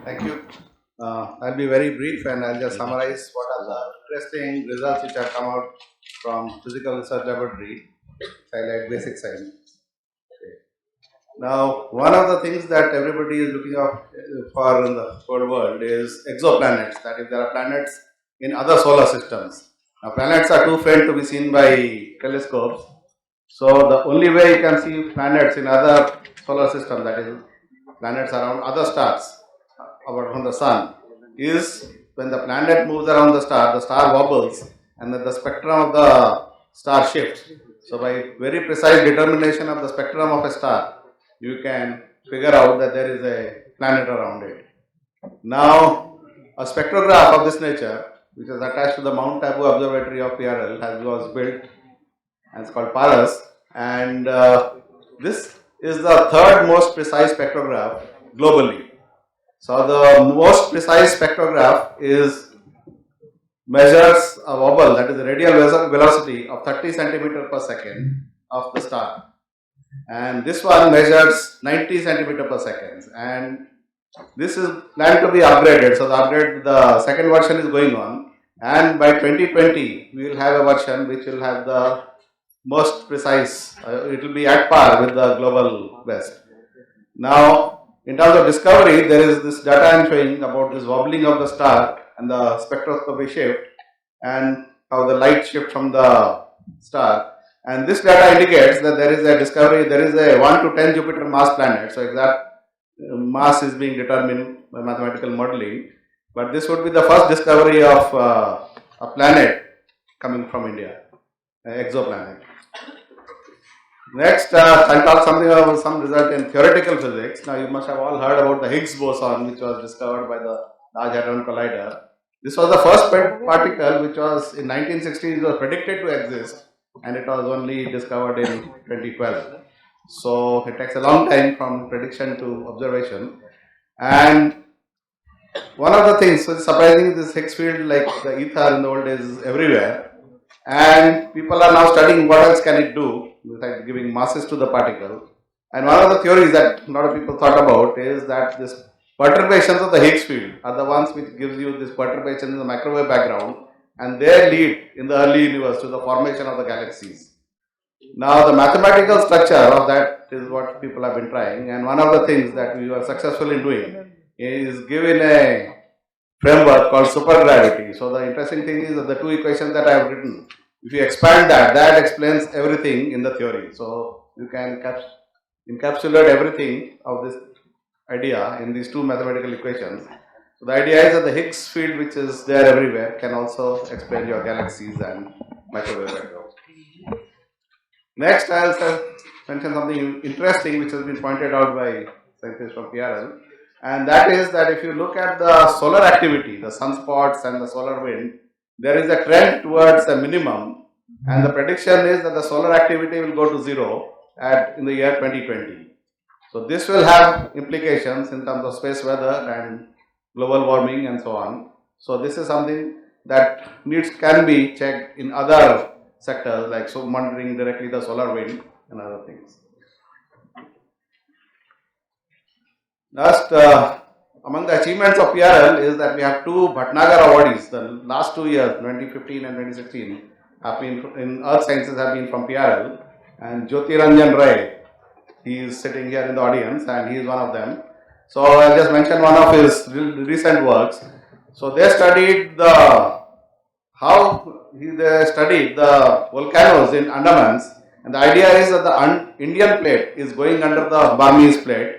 Thank you. I'll be very brief and I'll just summarize what are the interesting results which have come out from Physical Research Laboratory, highlight basic science. Okay. Now, one of the things that everybody is looking out for in the whole world is exoplanets, that if there are planets in other solar systems. Now, planets are too faint to be seen by telescopes, so the only way you can see planets in other solar systems, that is, planets around other stars, from the sun, is when the planet moves around the star wobbles and then the spectrum of the star shifts. So, by very precise determination of the spectrum of a star, you can figure out that there is a planet around it. Now, a spectrograph of this nature, which is attached to the Mount Tabu Observatory of PRL, was built and it's called PARAS, and this is the third most precise spectrograph globally. So the most precise spectrograph measures a wobble, that is the radial velocity of 30 centimeter per second of the star, and this one measures 90 centimeter per second, and this is planned to be upgraded. So the second version is going on, and by 2020 we will have a version which will have the most precise. It will be at par with the global best. Now, in terms of discovery, there is this data I am showing about this wobbling of the star and the spectroscopy shift and how the light shift from the star. And this data indicates that there is a discovery, there is a 1 to 10 Jupiter mass planet. So exact mass is being determined by mathematical modeling. But this would be the first discovery of a planet coming from India, an exoplanet. Next, I'll talk something about some result in theoretical physics. Now, you must have all heard about the Higgs boson, which was discovered by the Large Hadron Collider. This was the first particle which was in 1960s, it was predicted to exist, and it was only discovered in 2012. So, it takes a long time from prediction to observation. And one of the things, so surprising, this Higgs field, like the ether in the old days, is everywhere. And people are now studying what else can it do besides giving masses to the particle. And one of the theories that a lot of people thought about is that this perturbations of the Higgs field are the ones which gives you this perturbation in the microwave background, and they lead in the early universe to the formation of the galaxies. Now, the mathematical structure of that is what people have been trying, and one of the things that we were successful in doing is given a framework called supergravity. So the interesting thing is that the two equations that I have written, if you expand that explains everything in the theory. So you can encapsulate everything of this idea in these two mathematical equations. So the idea is that the Higgs field, which is there everywhere, can also explain your galaxies and microwave backgrounds. Next, I'll mention something interesting which has been pointed out by scientists from PRL. And that is that if you look at the solar activity, the sunspots and the solar wind, there is a trend towards a minimum, and the prediction is that the solar activity will go to zero in the year 2020. So this will have implications in terms of space weather and global warming and so on. So this is something that can be checked in other sectors, like monitoring directly the solar wind and other things. Last, among the achievements of PRL is that we have two Bhatnagar awardees. The last 2 years, 2015 and 2016, have been in earth sciences have been from PRL. And Jyoti Ranjan Ray, he is sitting here in the audience, and he is one of them. So I'll just mention one of his recent works. So they studied the volcanoes in Andamans, and the idea is that the Indian plate is going under the Burmese plate,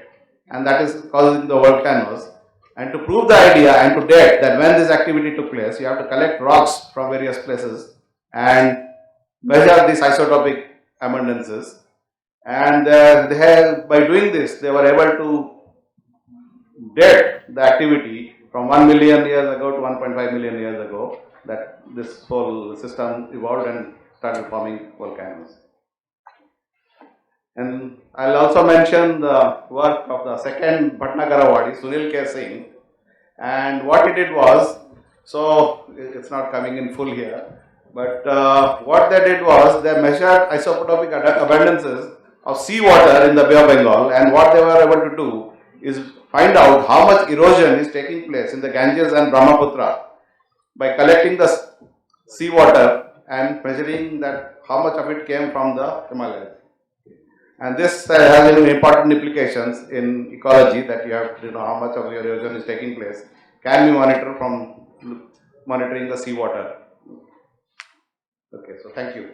and that is causing the volcanoes. And to prove the idea and to date that when this activity took place, you have to collect rocks from various places and measure these isotopic abundances. And by doing this, they were able to date the activity from 1 million years ago to 1.5 million years ago, that this whole system evolved and started forming volcanoes. And I'll also mention the work of the second Bhatnagar awardee, Sunil K. Singh. And what he did was, so it's not coming in full here, but what they did was they measured isotopic abundances of seawater in the Bay of Bengal, and what they were able to do is find out how much erosion is taking place in the Ganges and Brahmaputra by collecting the seawater and measuring that how much of it came from the Himalayas. And this has important implications in ecology, that you have to know how much of your erosion is taking place. Can be monitored from monitoring the seawater. Okay, so thank you.